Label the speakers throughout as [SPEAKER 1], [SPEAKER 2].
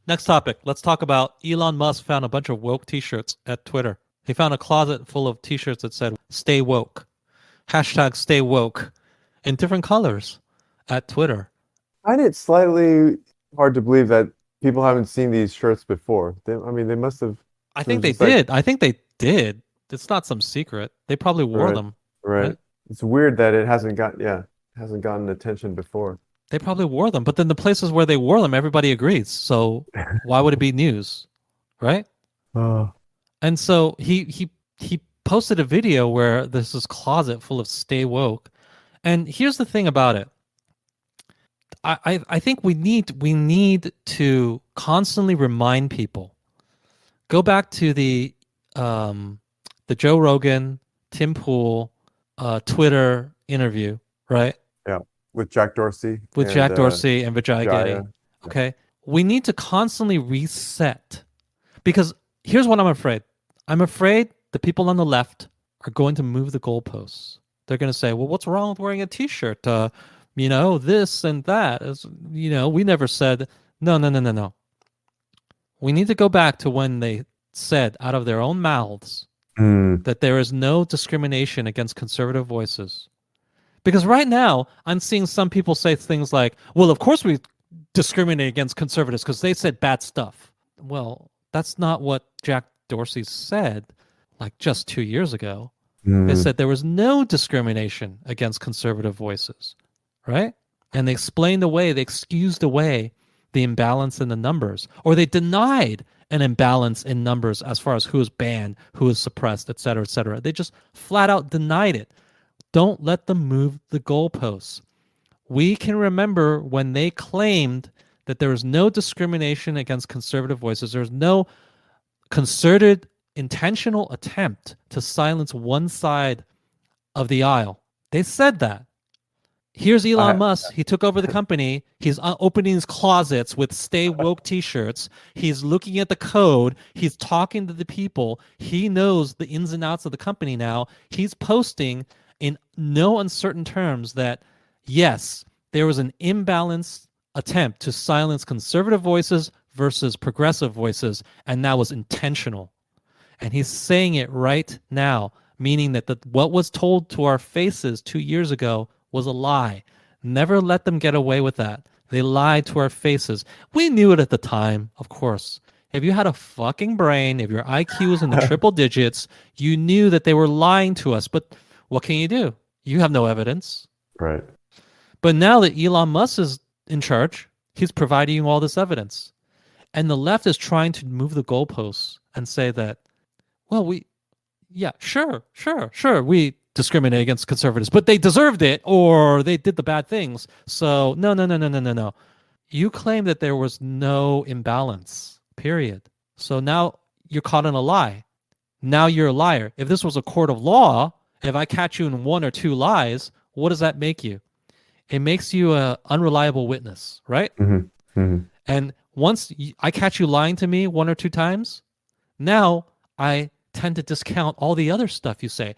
[SPEAKER 1] Next topic. Let's talk about Elon Musk found a bunch of woke t-shirts at Twitter. He found a closet full of t-shirts that said stay woke. Hashtag stay woke in different colors at Twitter.
[SPEAKER 2] I find it slightly hard to believe that people haven't seen these shirts before. I mean, they must have.
[SPEAKER 1] I
[SPEAKER 2] It
[SPEAKER 1] think
[SPEAKER 2] was
[SPEAKER 1] they
[SPEAKER 2] just like,
[SPEAKER 1] did. I think they did. It's not some secret. They probably wore
[SPEAKER 2] right,
[SPEAKER 1] them,
[SPEAKER 2] right.
[SPEAKER 1] right?
[SPEAKER 2] It's weird that it hasn't gotten attention before.
[SPEAKER 1] They probably wore them. But then the places where they wore them, everybody agrees. So why would it be news, right?
[SPEAKER 2] Oh.
[SPEAKER 1] And so he posted a video where there's this closet full of stay woke. And here's the thing about it. I think we need to constantly remind people. Go back to the Joe Rogan, Tim Pool, Twitter interview, right?
[SPEAKER 2] Yeah, with Jack Dorsey
[SPEAKER 1] With
[SPEAKER 2] and
[SPEAKER 1] Jack Dorsey and Vijay Getty.
[SPEAKER 2] Jaya. Yeah.
[SPEAKER 1] Okay. We need to constantly reset because here's what I'm afraid. I'm afraid the people on the left are going to move the goalposts. They're going to say, well, what's wrong with wearing a t-shirt? This and that. We never said, no, no, no, no, no. We need to go back to when they said out of their own mouths
[SPEAKER 2] Mm.
[SPEAKER 1] that there is no discrimination against conservative voices. Because right now, I'm seeing some people say things like, well, of course we discriminate against conservatives because they said bad stuff. Well, that's not what Jack Dorsey said like just 2 years ago. They
[SPEAKER 2] Mm.
[SPEAKER 1] said there was no discrimination against conservative voices, right? And they explained away, they excused away the imbalance in the numbers, or they denied an imbalance in numbers as far as who is banned, who is suppressed, et cetera, et cetera. They just flat out denied it. Don't let them move the goalposts. We can remember when they claimed that there was no discrimination against conservative voices. There's no concerted, intentional attempt to silence one side of the aisle. They said that. Here's Elon
[SPEAKER 2] I
[SPEAKER 1] Musk. He took over the company. He's opening his closets with stay woke t-shirts. He's looking at the code. He's talking to the people. He knows the ins and outs of the company now. He's posting in no uncertain terms that, yes, there was an imbalanced attempt to silence conservative voices versus progressive voices, and that was intentional. And he's saying it right now, meaning that what was told to our faces 2 years ago was a lie. Never let them get away with that. They lied to our faces. We knew it at the time, of course. If you had a fucking brain, if your IQ was in the triple digits, you knew that they were lying to us. But what can you do? You have no evidence.
[SPEAKER 2] Right.
[SPEAKER 1] But now that Elon Musk is in charge, he's providing you all this evidence. And the left is trying to move the goalposts and say that, well, sure, we discriminate against conservatives, but they deserved it or they did the bad things. So no, no, no, no, no, no, no. You claim that there was no imbalance, period. So now you're caught in a lie. Now you're a liar. If this was a court of law, if I catch you in one or two lies, what does that make you? It makes you an unreliable witness, right?
[SPEAKER 2] Hmm. Hmm.
[SPEAKER 1] And once I catch you lying to me one or two times, now I tend to discount all the other stuff you say.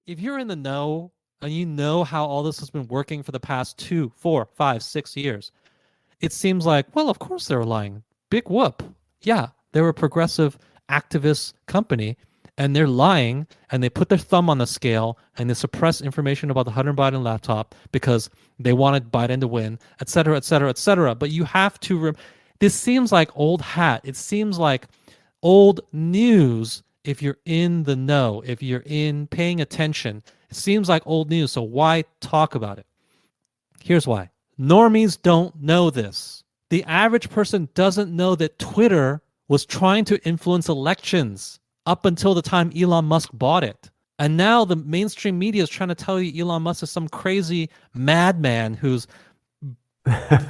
[SPEAKER 1] If you're in the know and you know how all this has been working for the past 2, 4, 5, 6 years, it seems like, well, of course they were lying. Big whoop. Yeah, they're a progressive activist company and they're lying and they put their thumb on the scale and they suppress information about the Hunter Biden laptop because they wanted Biden to win, et cetera, et cetera, et cetera. But you have to, this seems like old hat. It seems like old news if you're in the know, if you're in paying attention. It seems like old news, so why talk about it? Here's why. Normies don't know this. The average person doesn't know that Twitter was trying to influence elections up until the time Elon Musk bought it. And now the mainstream media is trying to tell you Elon Musk is some crazy madman who's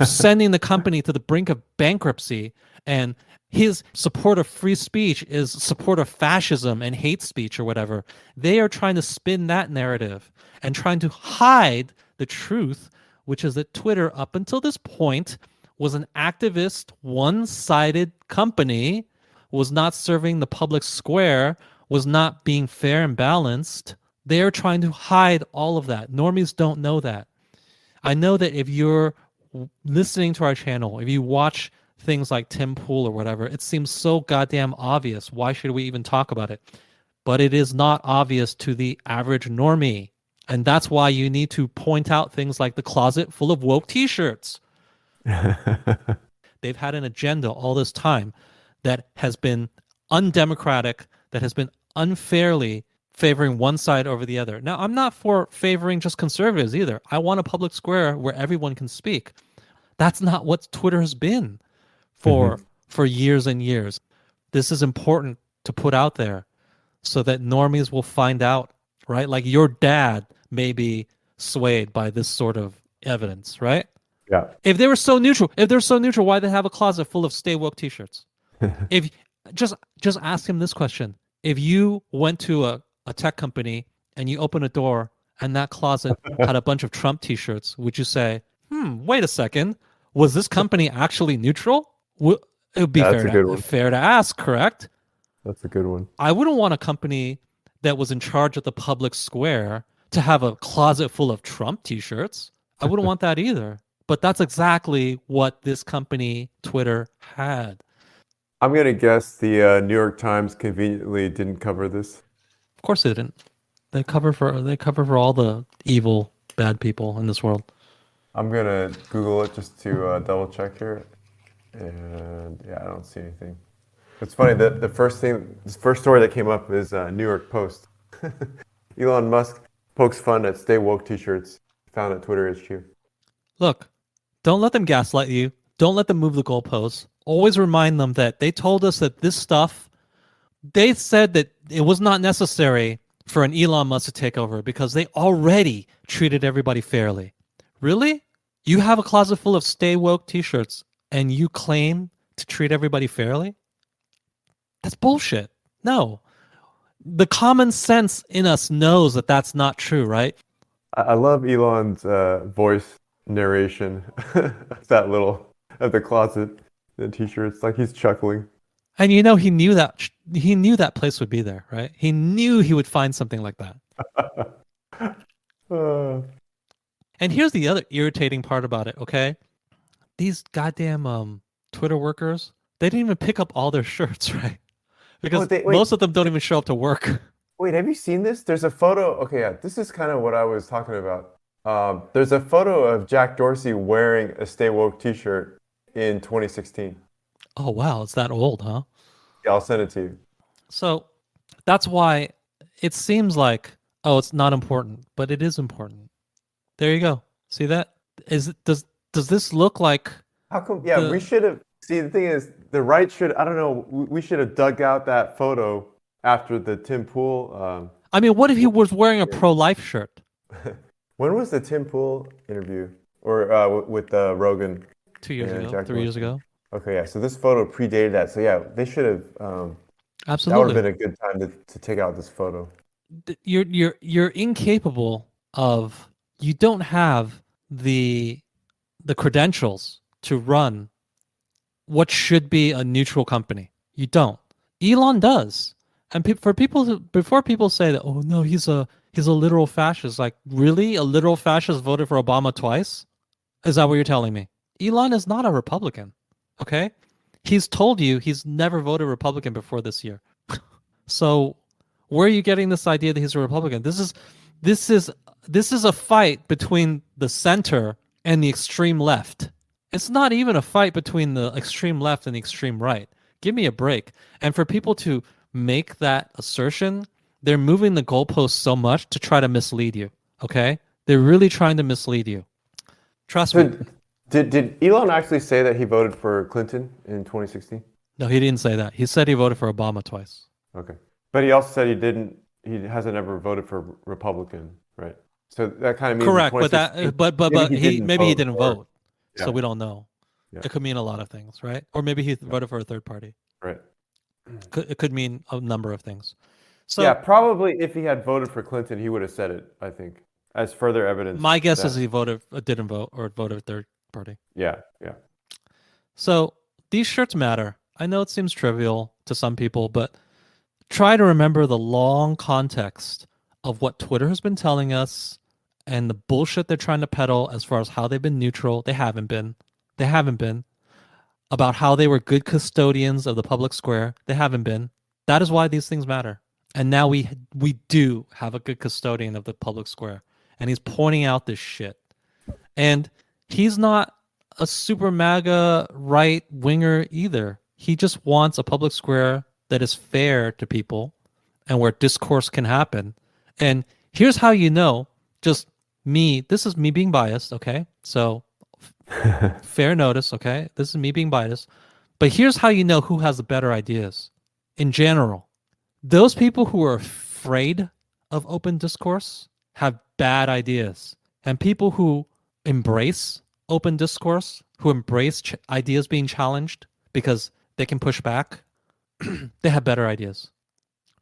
[SPEAKER 1] sending the company to the brink of bankruptcy, and his support of free speech is support of fascism and hate speech or whatever. They are trying to spin that narrative and trying to hide the truth, which is that Twitter, up until this point, was an activist, one-sided company, was not serving the public square, was not being fair and balanced. They're trying to hide all of that. Normies don't know that. I know that if you're listening to our channel, if you watch things like Tim Pool or whatever, it seems so goddamn obvious. Why should we even talk about it? But it is not obvious to the average normie. And that's why you need to point out things like the closet full of woke t-shirts. They've had an agenda all this time that has been undemocratic, that has been unfairly favoring one side over the other. Now, I'm not for favoring just conservatives either. I want a public square where everyone can speak. That's not what Twitter has been for years and years. This is important to put out there so that normies will find out, right? Like your dad may be swayed by this sort of evidence, right?
[SPEAKER 2] Yeah.
[SPEAKER 1] If they're so neutral, why they have a closet full of Stay Woke t-shirts? If just ask him this question. If you went to a tech company and you open a door and that closet had a bunch of Trump t-shirts, would you say, wait a second, was this company actually neutral? It would be fair to ask, correct?
[SPEAKER 2] That's a good one.
[SPEAKER 1] I wouldn't want a company that was in charge of the public square to have a closet full of Trump t-shirts. I wouldn't want that either. But that's exactly what this company, Twitter, had.
[SPEAKER 2] I'm going to guess the New York Times conveniently didn't cover this.
[SPEAKER 1] Of course they didn't. They cover for all the evil, bad people in this world.
[SPEAKER 2] I'm going to Google it just to double check here. And yeah, I don't see anything. It's funny that the first story that came up is New York Post. Elon Musk pokes fun at Stay Woke t-shirts found at Twitter HQ.
[SPEAKER 1] Look, don't let them gaslight you. Don't let them move the goalposts. Always remind them that they told us that this stuff, they said that it was not necessary for an Elon Musk to take over because they already treated everybody fairly. Really? You have a closet full of Stay Woke t-shirts and you claim to treat everybody fairly? That's bullshit. No. The common sense in us knows that that's not true, right?
[SPEAKER 2] I love Elon's voice narration that little of the closet, the t-shirts, like he's chuckling.
[SPEAKER 1] And you know he knew that place would be there, right? He knew he would find something like that. And here's the other irritating part about it, okay? These goddamn Twitter workers, they didn't even pick up all their shirts, right? Because most of them don't even show up to work.
[SPEAKER 2] Wait, have you seen this? There's a photo. Okay, yeah, this is kind of what I was talking about. There's a photo of Jack Dorsey wearing a Stay Woke t-shirt in 2016.
[SPEAKER 1] Oh, wow. It's that old, huh?
[SPEAKER 2] Yeah, I'll send it to you.
[SPEAKER 1] So that's why it seems like, oh, it's not important, but it is important. There you go. See that? Does this look like...
[SPEAKER 2] How come? Yeah, we should have... See, the thing is, the right should... I don't know. We should have dug out that photo after the Tim Pool...
[SPEAKER 1] I mean, what if he was wearing a pro-life shirt?
[SPEAKER 2] When was the Tim Pool interview? Or with Rogan?
[SPEAKER 1] 2 years ago, 3 years ago.
[SPEAKER 2] Okay, yeah. So this photo predated that. So yeah, they should have...
[SPEAKER 1] Absolutely.
[SPEAKER 2] That would have been a good time to take out this photo.
[SPEAKER 1] You're incapable of... You don't have the credentials to run what should be a neutral company. You don't. Elon does. And before people say that, oh no, he's a literal fascist. Like, really? A literal fascist voted for Obama twice? Is that what you're telling me? Elon is not a Republican. Okay? He's told you he's never voted Republican before this year. So where are you getting this idea that he's a Republican? This is a fight between the center and the extreme left. It's not even a fight between the extreme left and the extreme right. Give me a break. And for people to make that assertion, they're moving the goalposts so much to try to mislead you. Okay? They're really trying to mislead you. Trust me.
[SPEAKER 2] Did Elon actually say that he voted for Clinton in 2016?
[SPEAKER 1] No, he didn't say that. He said he voted for Obama twice.
[SPEAKER 2] Okay. But he also said he hasn't ever voted for Republican, right? So that kind of means
[SPEAKER 1] correct, but he didn't vote.
[SPEAKER 2] Yeah.
[SPEAKER 1] So we don't know.
[SPEAKER 2] Yeah.
[SPEAKER 1] It could mean a lot of things, right? Or maybe he voted for a third party.
[SPEAKER 2] Right.
[SPEAKER 1] It could mean a number of things. So
[SPEAKER 2] yeah, probably if he had voted for Clinton, he would have said it, I think, as further evidence.
[SPEAKER 1] My guess is he didn't vote or voted third party.
[SPEAKER 2] Yeah.
[SPEAKER 1] So these shirts matter. I know it seems trivial to some people, but try to remember the long context of what Twitter has been telling us and the bullshit they're trying to peddle as far as how they've been neutral, they haven't been. They haven't been. About how they were good custodians of the public square, they haven't been. That is why these things matter. And now we do have a good custodian of the public square, and he's pointing out this shit. And he's not a super MAGA right winger either. He just wants a public square that is fair to people and where discourse can happen. And here's how you know, just me, this is me being biased, okay? So fair notice, okay? This is me being biased. But here's how you know who has the better ideas in general. Those people who are afraid of open discourse have bad ideas. And people who embrace open discourse, who embrace ideas being challenged because they can push back, they have better ideas.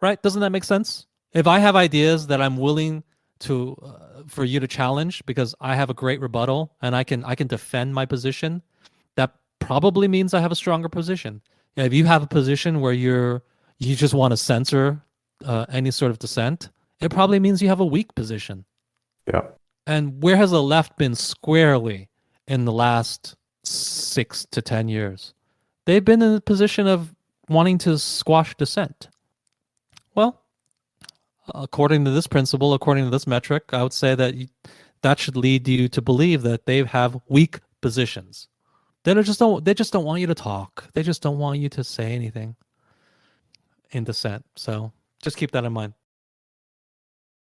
[SPEAKER 1] Right? Doesn't that make sense? If I have ideas that I'm willing to for you to challenge because I have a great rebuttal and I can defend my position, that probably means I have a stronger position. If you have a position where you just want to censor any sort of dissent, it probably means you have a weak position.
[SPEAKER 2] Yeah.
[SPEAKER 1] And where has the left been squarely in the last 6 to 10 years? They've been in a position of wanting to squash dissent. Well, according to this principle, according to this metric, I would say that that should lead you to believe that they have weak positions. They just don't want you to talk. They just don't want you to say anything in dissent. So just keep that in mind.